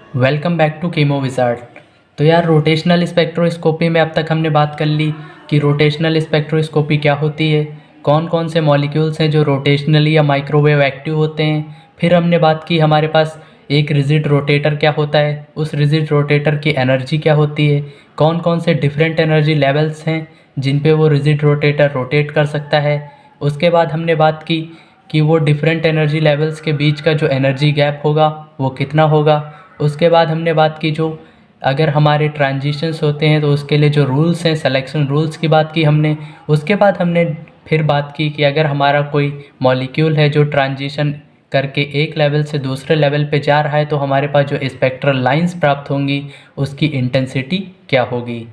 Welcome back to Chemo Wizard. तो यार rotational spectroscopy में अब तक हमने बात कर ली कि रोटेशनल स्पेक्ट्रोस्कोपी क्या होती है, कौन कौन से मॉलिक्यूल्स हैं जो रोटेशनली या माइक्रोवेव एक्टिव होते हैं। फिर हमने बात की हमारे पास एक रिजिड रोटेटर क्या होता है, उस रिजिड रोटेटर की एनर्जी क्या होती है, कौन कौन से डिफरेंट एनर्जी लेवल्स हैं जिन पे वो रिजिड रोटेटर रोटेट कर सकता है। उसके बाद हमने बात की कि वो डिफरेंट एनर्जी लेवल्स के बीच का जो एनर्जी गैप होगा वो कितना होगा। उसके बाद हमने बात की जो अगर हमारे ट्रांजिशंस होते हैं तो उसके लिए जो रूल्स हैं, सिलेक्शन रूल्स की बात की हमने। उसके बाद हमने फिर बात की कि अगर हमारा कोई मॉलिक्यूल है जो ट्रांजिशन करके एक लेवल से दूसरे लेवल पे जा रहा है तो हमारे पास जो स्पेक्ट्रल लाइंस प्राप्त होंगी उसकी इंटेंसिटी क्या होगी।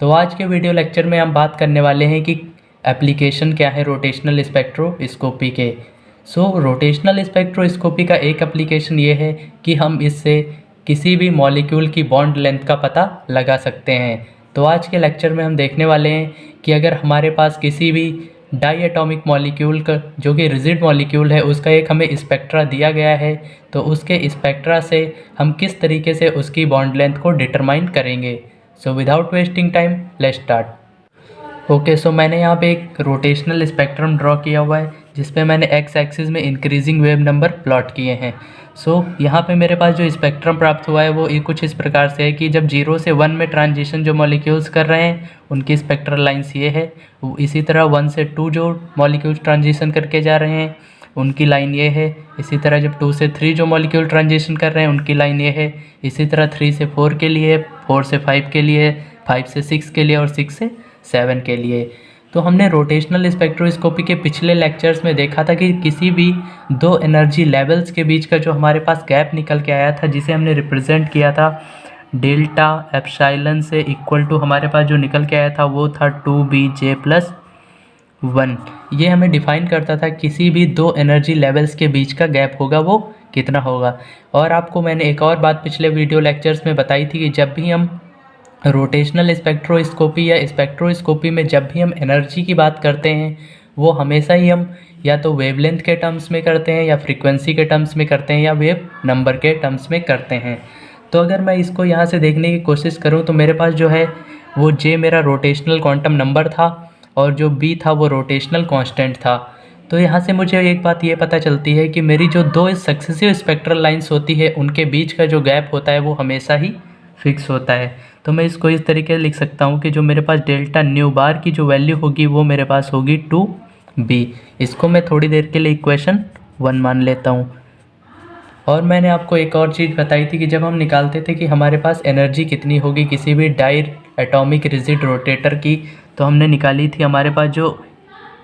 तो आज के वीडियो लेक्चर में हम बात करने वाले हैं कि एप्लीकेशन क्या है रोटेशनल स्पेक्ट्रोस्कोपी के। रोटेशनल स्पेक्ट्रोस्कोपी का एक एप्लीकेशन ये है कि हम इससे किसी भी मॉलिक्यूल की बॉन्ड लेंथ का पता लगा सकते हैं। तो आज के लेक्चर में हम देखने वाले हैं कि अगर हमारे पास किसी भी डाई एटॉमिक मॉलिक्यूल का जो कि रिजिड मॉलिक्यूल है उसका एक हमें स्पेक्ट्रा दिया गया है तो उसके स्पेक्ट्रा से हम किस तरीके से उसकी बॉन्ड लेंथ को डिटरमाइन करेंगे। So without wasting time let's start. Okay, so मैंने यहाँ पे एक रोटेशनल स्पेक्ट्रम ड्रॉ किया हुआ है जिस पे मैंने एक्स एक्सिस में इंक्रीजिंग वेव नंबर प्लॉट किए हैं। यहाँ पे मेरे पास जो स्पेक्ट्रम प्राप्त हुआ है वो कुछ इस प्रकार से है कि जब 0 से 1 में ट्रांजिशन जो मॉलिक्यूल्स कर रहे हैं उनकी स्पेक्ट्रल लाइंस ये है। इसी तरह 1 से 2 जो मॉलिक्यूल्स ट्रांजिशन करके जा रहे हैं उनकी लाइन ये है। इसी तरह जब 2 से 3 जो मॉलिक्यूल ट्रांजिशन कर रहे हैं उनकी लाइन ये है। इसी तरह 3 से 4 के लिए, 4 से 5 के लिए, 5 से 6 के लिए और 6 से 7 के लिए। तो हमने रोटेशनल स्पेक्ट्रोस्कोपी के पिछले लेक्चर्स में देखा था कि किसी भी दो एनर्जी लेवल्स के बीच का जो हमारे पास गैप निकल के आया था जिसे हमने रिप्रेजेंट किया था डेल्टा एप्सिलॉन से इक्वल टू हमारे पास जो निकल के आया था वो था 2bj+1। ये हमें डिफाइन करता था किसी भी दो एनर्जी लेवल्स के बीच का गैप होगा वो कितना होगा। और आपको मैंने एक और बात पिछले वीडियो लेक्चर्स में बताई थी कि जब भी हम रोटेशनल स्पेक्ट्रोस्कोपी या स्पेक्ट्रोस्कोपी में जब भी हम एनर्जी की बात करते हैं वो हमेशा ही हम या तो वेवलेंथ के टर्म्स में करते हैं या फ्रीक्वेंसी के टर्म्स में करते हैं या वेव नंबर के टर्म्स में करते हैं। तो अगर मैं इसको यहाँ से देखने की कोशिश करूँ तो मेरे पास जो है वो जे मेरा रोटेशनल क्वांटम नंबर था और जो बी था वो रोटेशनल कांस्टेंट था। तो यहाँ से मुझे एक बात ये पता चलती है कि मेरी जो दो सक्सेसिव स्पेक्ट्रल लाइंस होती है उनके बीच का जो गैप होता है वो हमेशा ही फिक्स होता है। तो मैं इसको इस तरीके से लिख सकता हूँ कि जो मेरे पास डेल्टा न्यू बार की जो वैल्यू होगी वो मेरे पास होगी 2b। इसको मैं थोड़ी देर के लिए इक्वेशन 1 मान लेता हूँ। और मैंने आपको एक और चीज़ बताई थी कि जब हम निकालते थे कि हमारे पास एनर्जी कितनी होगी किसी भी डाई एटॉमिक रिजिड रोटेटर की, तो हमने निकाली थी हमारे पास जो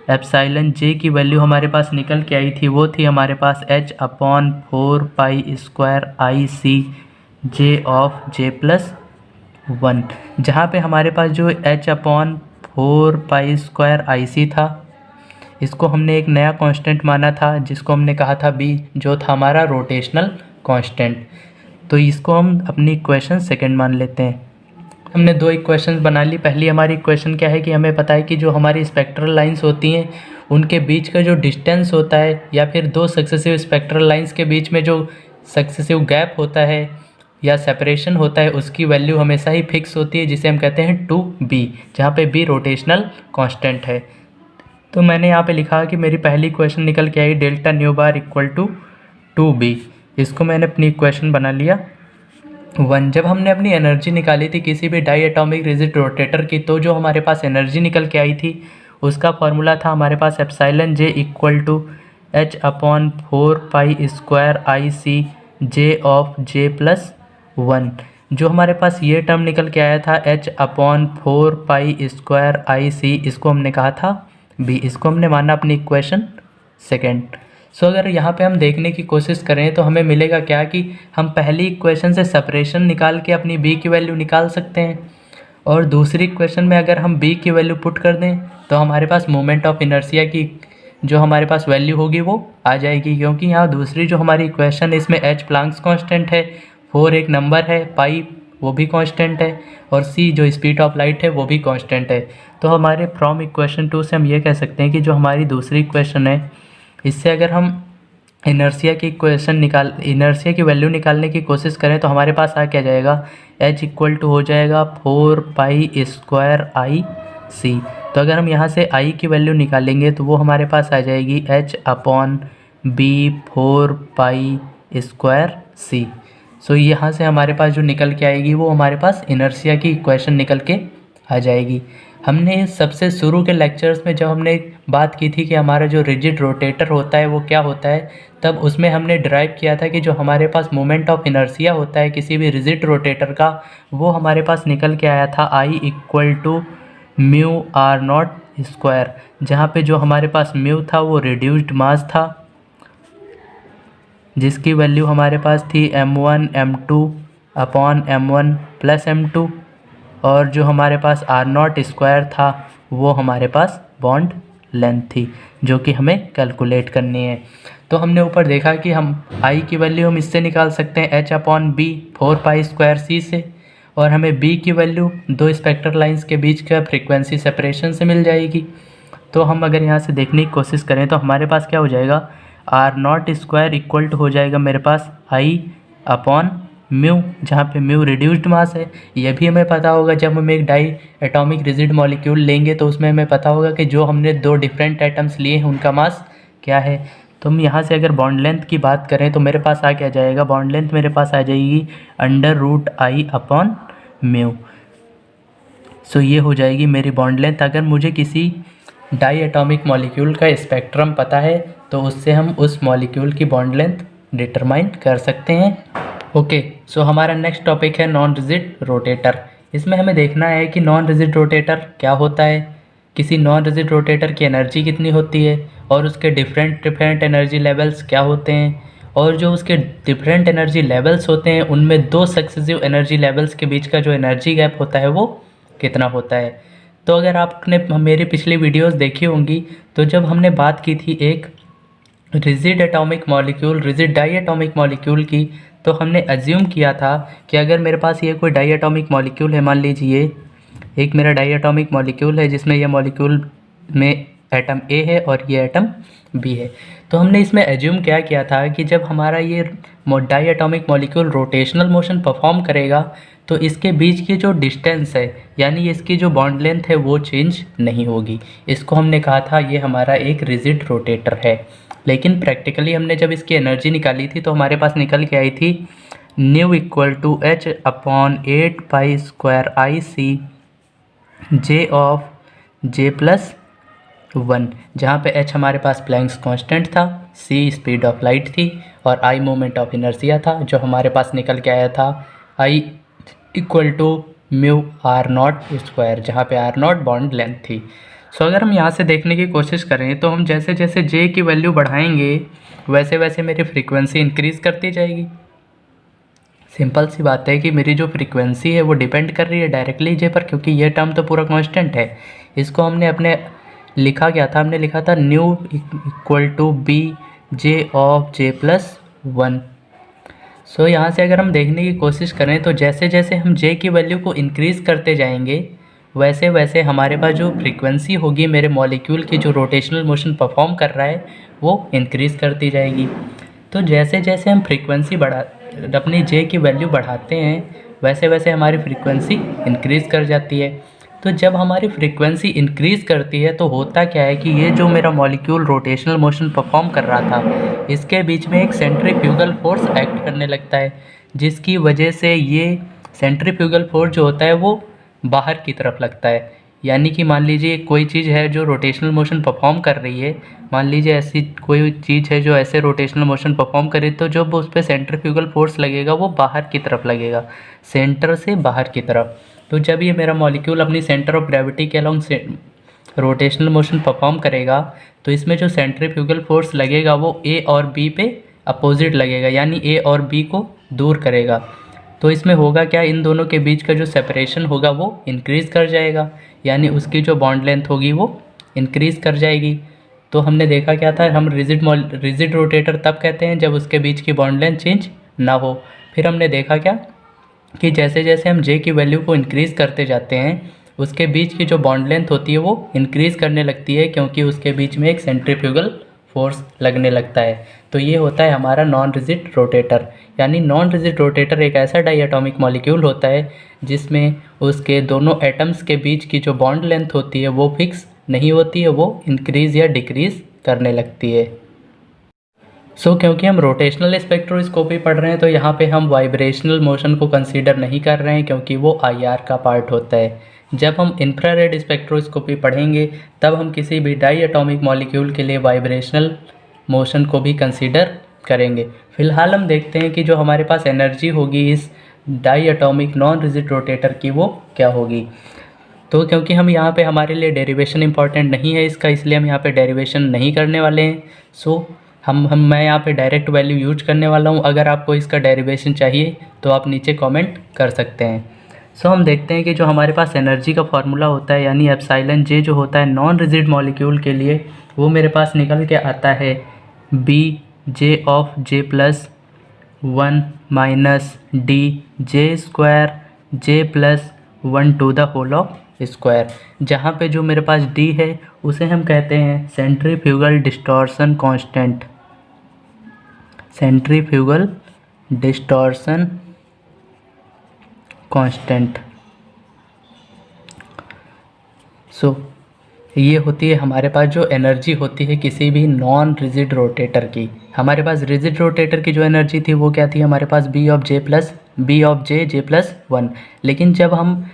एप्सिलॉन जे की वैल्यू हमारे पास निकल के आई थी वो थी हमारे पास h/4π2IcJ+1, जहाँ पे हमारे पास जो h/4π2IC था इसको हमने एक नया कांस्टेंट माना था जिसको हमने कहा था b, जो था हमारा रोटेशनल कांस्टेंट। तो इसको हम अपनी इक्वेशन सेकंड मान लेते हैं। हमने दो इक्वेशंस बना ली। पहली हमारी इक्वेशन क्या है कि हमें पता है कि जो हमारी स्पेक्ट्रल लाइंस होती हैं उनके बीच का जो डिस्टेंस होता है या फिर दो सक्सेसिव स्पेक्ट्रल लाइंस के बीच में जो सक्सेसिव गैप होता है या सेपरेशन होता है उसकी वैल्यू हमेशा ही फिक्स होती है जिसे हम कहते हैं 2b, जहाँ पे b रोटेशनल कांस्टेंट है। तो मैंने यहाँ पे लिखा कि मेरी पहली इक्वेशन निकल के आई delta nu bar equal to 2b। इसको मैंने अपनी इक्वेशन बना लिया 1। जब हमने अपनी एनर्जी निकाली थी किसी भी डाई एटॉमिक रिजिड रोटेटर की तो जो हमारे पास एनर्जी निकल के आई थी उसका फॉर्मूला था हमारे पास epsilon J equal to h/4π2IcJ+1। जो हमारे पास ये टर्म निकल के आया था h/4π2IC, इसको हमने कहा था b। इसको हमने माना अपनी इक्वेशन सेकेंड। अगर यहाँ पे हम देखने की कोशिश करें तो हमें मिलेगा क्या कि हम पहली इक्वेशन से सेपरेशन निकाल के अपनी b की वैल्यू निकाल सकते हैं और दूसरी इक्वेशन में अगर हम b की वैल्यू पुट कर दें तो हमारे पास मोमेंट ऑफ इनर्शिया की जो हमारे पास वैल्यू होगी वो आ जाएगी, क्योंकि यहाँ दूसरी जो हमारी इक्वेशन इसमें h प्लैंक्स कांस्टेंट है, 4 एक नंबर है, पाई वो भी कांस्टेंट है और c जो स्पीड ऑफ लाइट है वो भी कांस्टेंट है। तो हमारे फ्रॉम इक्वेशन 2 से हम ये कह सकते हैं कि जो हमारी दूसरी इक्वेशन है इससे अगर हम इनर्शिया की वैल्यू निकालने की कोशिश करें तो हमारे पास आ क्या जाएगा, h इक्वल टू हो जाएगा 4π²IC। तो अगर हम यहाँ से I की वैल्यू निकालेंगे तो वो हमारे पास आ जाएगी h/b 4π²C। सो यहाँ से हमारे पास जो निकल के आएगी वो हमारे पास इनर्शिया की इक्वेशन निकल के आ जाएगी। हमने सबसे शुरू के लेक्चर्स में जब हमने बात की थी कि हमारा जो रिजिड रोटेटर होता है वो क्या होता है, तब उसमें हमने ड्राइव किया था कि जो हमारे पास मोमेंट ऑफ इनर्शिया होता है किसी भी रिजिड रोटेटर का, वो हमारे पास निकल के आया था I इक्वल टू μr0², जहाँ पे जो हमारे पास म्यू था वो रिड्यूस्ड मास था, जिसकी वैल्यू हमारे पास थी m1 m2/m1 + m2, और जो हमारे पास r0² था वो हमारे पास बॉन्ड लेंथ थी जो कि हमें कैलकुलेट करनी है। तो हमने ऊपर देखा कि हम I की वैल्यू हम इससे निकाल सकते हैं h/b 4π² से, और हमें B की वैल्यू दो स्पेक्ट्रल लाइंस के बीच का फ्रीक्वेंसी सेपरेशन से मिल जाएगी। तो हम अगर यहाँ से देखने की कोशिश करें तो हमारे पास क्या हो जाएगा, r0² इक्वल टू हो जाएगा मेरे पास I/μ, जहाँ पे म्यू रिड्यूस्ड मास है। यह भी हमें पता होगा जब हम एक डाई एटॉमिक रिजिड मॉलिक्यूल लेंगे तो उसमें हमें पता होगा कि जो हमने दो डिफरेंट एटम्स लिए हैं उनका मास क्या है। तो हम यहाँ से अगर बॉन्ड लेंथ की बात करें तो मेरे पास आ क्या जाएगा, बॉन्ड लेंथ मेरे पास आ जाएगी √I/μ। सो ये हो जाएगी मेरी बॉन्ड लेंथ। अगर मुझे किसी डाई एटॉमिक मॉलिक्यूल का स्पेक्ट्रम पता है तो उससे हम उस मॉलिक्यूल की बॉन्ड लेंथ डिटरमाइन कर सकते हैं। ओके, सो हमारा नेक्स्ट टॉपिक है नॉन रिजिड रोटेटर। इसमें हमें देखना है कि नॉन रिजिड रोटेटर क्या होता है, किसी नॉन रिजिड रोटेटर की एनर्जी कितनी होती है, और उसके डिफरेंट एनर्जी लेवल्स क्या होते हैं, और जो उसके डिफरेंट एनर्जी लेवल्स होते हैं उनमें दो सक्सेसिव एनर्जी लेवल्स के बीच का जो एनर्जी गैप होता है वो कितना होता है। तो अगर आपने मेरी पिछली वीडियोस देखी होंगी तो जब हमने बात की थी एक रिजिड डाई एटॉमिक मॉलिक्यूल की, तो हमने अज्यूम किया था कि अगर मेरे पास ये कोई डाई एटॉमिक मॉलिक्यूल है, मान लीजिए एक मेरा डाई एटॉमिक मॉलिक्यूल है जिसमें यह मॉलिक्यूल में एटम A है और ये एटम B है, तो हमने इसमें एज्यूम क्या किया था कि जब हमारा ये diatomic molecule rotational motion perform करेगा तो इसके बीच की जो डिस्टेंस है यानी इसकी जो बॉन्ड लेंथ है वो चेंज नहीं होगी। इसको हमने कहा था ये हमारा एक रिजिड रोटेटर है। लेकिन प्रैक्टिकली हमने जब इसकी एनर्जी निकाली थी तो हमारे पास निकल के आई थी new equal to h/8π²IC J+1, जहाँ पे h हमारे पास प्लैंक्स कांस्टेंट था, c स्पीड ऑफ लाइट थी और I मोमेंट ऑफ इनर्शिया था, जो हमारे पास निकल के आया था I इक्वल टू μr0², जहाँ पे r0 बॉन्ड लेंथ थी। सो अगर हम यहाँ से देखने की कोशिश करें तो हम जैसे जैसे J की वैल्यू बढ़ाएंगे वैसे वैसे मेरी फ्रीक्वेंसी इंक्रीज़ करती जाएगी। सिंपल सी बात है कि मेरी जो फ्रीक्वेंसी है वो डिपेंड कर रही है डायरेक्टली J पर, क्योंकि ये टर्म तो पूरा कांस्टेंट है। इसको हमने अपने लिखा क्या था, हमने लिखा था न्यू इक्वल टू J+1। सो यहाँ से अगर हम देखने की कोशिश करें तो जैसे जैसे हम J की वैल्यू को इंक्रीज़ करते जाएंगे वैसे वैसे हमारे पास जो फ्रीक्वेंसी होगी मेरे मॉलिक्यूल की जो रोटेशनल मोशन परफॉर्म कर रहा है वो इंक्रीज़ करती जाएगी। तो जैसे जैसे हम फ्रीक्वेंसी अपनी J की वैल्यू बढ़ाते हैं वैसे वैसे हमारी फ्रीक्वेंसी इंक्रीज़ कर जाती है। तो जब हमारी फ्रीक्वेंसी इंक्रीज़ करती है तो होता क्या है कि ये जो मेरा मॉलिक्यूल रोटेशनल मोशन परफॉर्म कर रहा था इसके बीच में एक सेंट्रीफ्यूगल फोर्स एक्ट करने लगता है, जिसकी वजह से ये सेंट्रीफ्यूगल फोर्स जो होता है वो बाहर की तरफ लगता है। यानी कि मान लीजिए कोई चीज़ है जो रोटेशनल मोशन परफॉर्म कर रही है, मान लीजिए ऐसी कोई चीज़ है जो ऐसे रोटेशनल मोशन परफॉर्म करे, तो जब उस पर सेंट्रीफ्यूगल फोर्स लगेगा वो बाहर की तरफ लगेगा, सेंटर से बाहर की तरफ। तो जब ये मेरा मॉलिक्यूल अपनी सेंटर ऑफ ग्रेविटी के अलोंग रोटेशनल मोशन परफॉर्म करेगा तो इसमें जो सेंट्रीफ्यूगल फोर्स लगेगा वो A और B पे अपोजिट लगेगा, यानी A और B को दूर करेगा। तो इसमें होगा क्या, इन दोनों के बीच का जो सेपरेशन होगा वो इंक्रीज़ कर जाएगा, यानी उसकी जो बॉन्ड लेंथ होगी वो इंक्रीज़ कर जाएगी। तो हमने देखा क्या था, हम रिजिड रोटेटर तब कहते हैं जब उसके बीच की बॉन्ड लेंथ चेंज ना हो। फिर हमने देखा क्या कि जैसे जैसे हम J की वैल्यू को इंक्रीज़ करते जाते हैं उसके बीच की जो बॉन्ड लेंथ होती है वो इंक्रीज़ करने लगती है, क्योंकि उसके बीच में एक सेंट्रीफ्यूगल फोर्स लगने लगता है। तो ये होता है हमारा नॉन रिजिड रोटेटर। यानी नॉन रिजिड रोटेटर एक ऐसा डायटॉमिक मॉलिक्यूल होता है जिसमें उसके दोनों एटम्स के बीच की जो बॉन्ड लेंथ होती है वो फिक्स नहीं होती है, वो इंक्रीज़ या डिक्रीज़ करने लगती है। क्योंकि हम रोटेशनल स्पेक्ट्रोस्कोपी पढ़ रहे हैं तो यहाँ पे हम वाइब्रेशनल मोशन को कंसीडर नहीं कर रहे हैं, क्योंकि वो आईआर का पार्ट होता है। जब हम इंफ्रारेड स्पेक्ट्रोस्कोपी पढ़ेंगे तब हम किसी भी डाई एटॉमिक मॉलिक्यूल के लिए वाइब्रेशनल मोशन को भी कंसीडर करेंगे। फ़िलहाल हम देखते हैं कि जो हमारे पास एनर्जी होगी इस diatomic non rigid rotator की वो क्या होगी। तो क्योंकि हम यहाँ पे हमारे लिए डेरिवेशन इंपॉर्टेंट नहीं है इसका, इसलिए हम यहाँ पे डेरिवेशन नहीं करने वाले हैं। मैं यहाँ पे डायरेक्ट वैल्यू यूज करने वाला हूँ। अगर आपको इसका डेरिवेशन चाहिए तो आप नीचे कमेंट कर सकते हैं। हम देखते हैं कि जो हमारे पास एनर्जी का फार्मूला होता है यानी एप्सिलॉन जे जो होता है नॉन रिजिड मॉलिक्यूल के लिए, वो मेरे पास निकल के आता है B J of J plus 1 minus D J square J plus 1 to the whole of square. जहाँ पे जो मेरे पास डी है उसे हम कहते हैं centrifugal distortion constant, centrifugal distortion constant. ये होती है हमारे पास जो एनर्जी होती है किसी भी नॉन रिजिड रोटेटर की। हमारे पास रिजिड रोटेटर की जो एनर्जी थी वो क्या थी, हमारे पास B of J J plus 1। लेकिन जब हम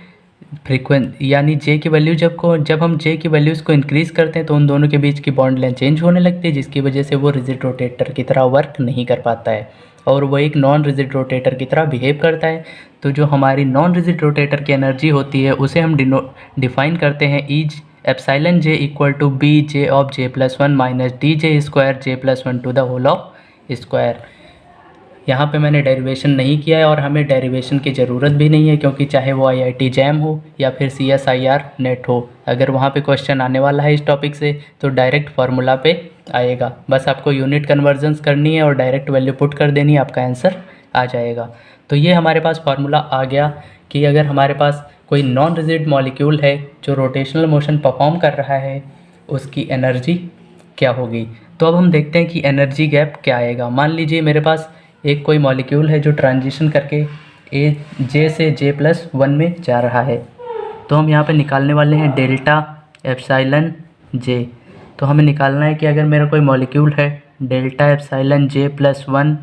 यानी जे की वैल्यू जब हम जे की वैल्यूज़ को इंक्रीज़ करते हैं तो उन दोनों के बीच की बॉन्ड लेंथ चेंज होने लगती है, जिसकी वजह से वो रिजिड रोटेटर की तरह वर्क नहीं कर पाता है और वो एक नॉन रिजिड रोटेटर की तरह बिहेव करता है। तो जो हमारी नॉन रिजिड रोटेटर की एनर्जी होती है उसे हम डिफाइन करते हैं is epsilon J equal to B J of J plus 1 minus D J square J plus 1 to the whole of square. यहाँ पे मैंने डेरिवेशन नहीं किया है और हमें डेरिवेशन की ज़रूरत भी नहीं है, क्योंकि चाहे वो IIT जैम हो या फिर CSIR नेट हो, अगर वहाँ पे क्वेश्चन आने वाला है इस टॉपिक से तो डायरेक्ट फार्मूला पे आएगा। बस आपको यूनिट कन्वर्जन्स करनी है और डायरेक्ट वैल्यू पुट कर देनी है, आपका आंसर आ जाएगा। तो ये हमारे पास फार्मूला आ गया कि अगर हमारे पास कोई नॉन रिजिड मॉलिक्यूल है जो रोटेशनल मोशन परफॉर्म कर रहा है उसकी एनर्जी क्या होगी। तो अब हम देखते हैं कि एनर्जी गैप क्या आएगा। मान लीजिए मेरे पास एक कोई मॉलिक्यूल है जो ट्रांजिशन करके जे से जे प्लस 1 में जा रहा है, तो हम यहाँ पे निकालने वाले हैं डेल्टा एप्सिलॉन जे। तो हमें निकालना है कि अगर मेरा कोई मॉलिक्यूल है डेल्टा एप्सिलॉन जे प्लस 1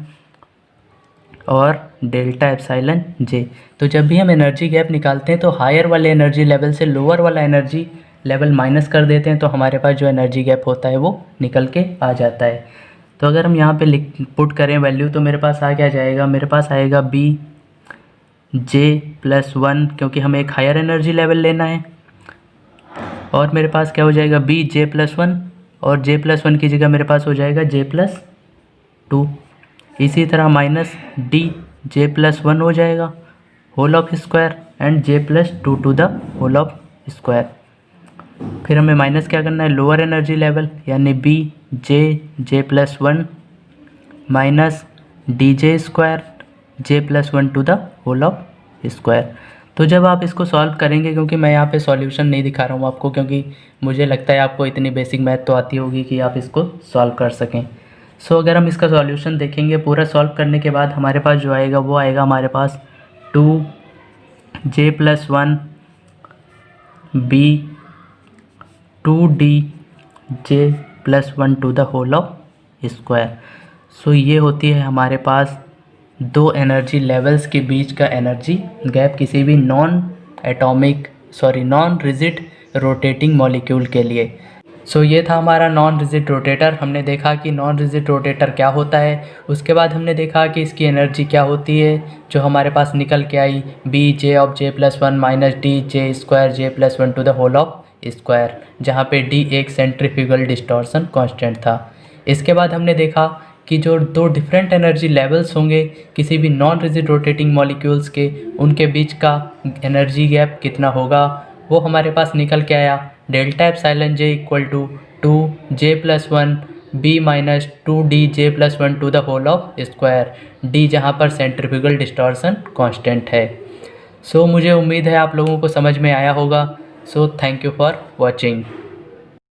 और डेल्टा एप्सिलॉन जे, तो जब भी हम एनर्जी गैप निकालते हैं तो हायर वाले एनर्जी लेवल से लोअर वाला एनर्जी लेवल माइनस कर देते हैं, तो हमारे पास जो एनर्जी गैप होता है वो निकल के आ जाता है। तो अगर हम यहाँ पे पुट करें वैल्यू तो मेरे पास आ क्या जाएगा, मेरे पास आएगा बी जे प्लस 1, क्योंकि हमें एक हायर एनर्जी लेवल लेना है, और मेरे पास क्या हो जाएगा बी जे प्लस 1 और जे प्लस 1 की जगह मेरे पास हो जाएगा जे प्लस 2। इसी तरह माइनस डी जे प्लस 1 हो जाएगा whole of square and J plus 2 to the whole of square. फिर हमें माइनस क्या करना है, लोअर एनर्जी लेवल यानी B J plus 1 minus D J square J plus 1 to the whole of square. तो जब आप इसको सॉल्व करेंगे, क्योंकि मैं यहाँ पे सॉल्यूशन नहीं दिखा रहा हूँ आपको, क्योंकि मुझे लगता है आपको इतनी बेसिक मैथ तो आती होगी कि आप इसको सॉल्व कर सकें। अगर हम इसका सॉल्यूशन देखेंगे पूरा सॉल्व करने के बाद हमारे पास जो आएगा वो आएगा हमारे पास 2 जे plus 1 B 2 D J plus 1 to the whole of square. ये होती है हमारे पास दो एनर्जी लेवल्स के बीच का एनर्जी गैप किसी भी नॉन रिजिड रोटेटिंग मॉलिक्यूल के लिए। ये था हमारा नॉन रिजिड रोटेटर। हमने देखा कि नॉन रिजिड रोटेटर क्या होता है, उसके बाद हमने देखा कि इसकी एनर्जी क्या होती है जो हमारे पास निकल के आई B J of J plus 1 minus D J square J plus 1 to the whole of square, जहाँ पे डी एक सेंट्रीफ्यूगल डिस्टॉर्शन कांस्टेंट था। इसके बाद हमने देखा कि जो दो डिफरेंट एनर्जी लेवल्स होंगे किसी भी नॉन रिजिड रोटेटिंग मॉलिक्यूल्स के, उनके बीच का एनर्जी गैप कितना होगा, वो हमारे पास निकल के आया delta epsilon J equal to 2 J plus 1 b minus 2 D J plus 1 to the whole of square, d जहाँ पर सेंट्रीफ्यूगल डिस्टॉर्शन कांस्टेंट है। मुझे उम्मीद है आप लोगों को समझ में आया होगा। Thank you for watching.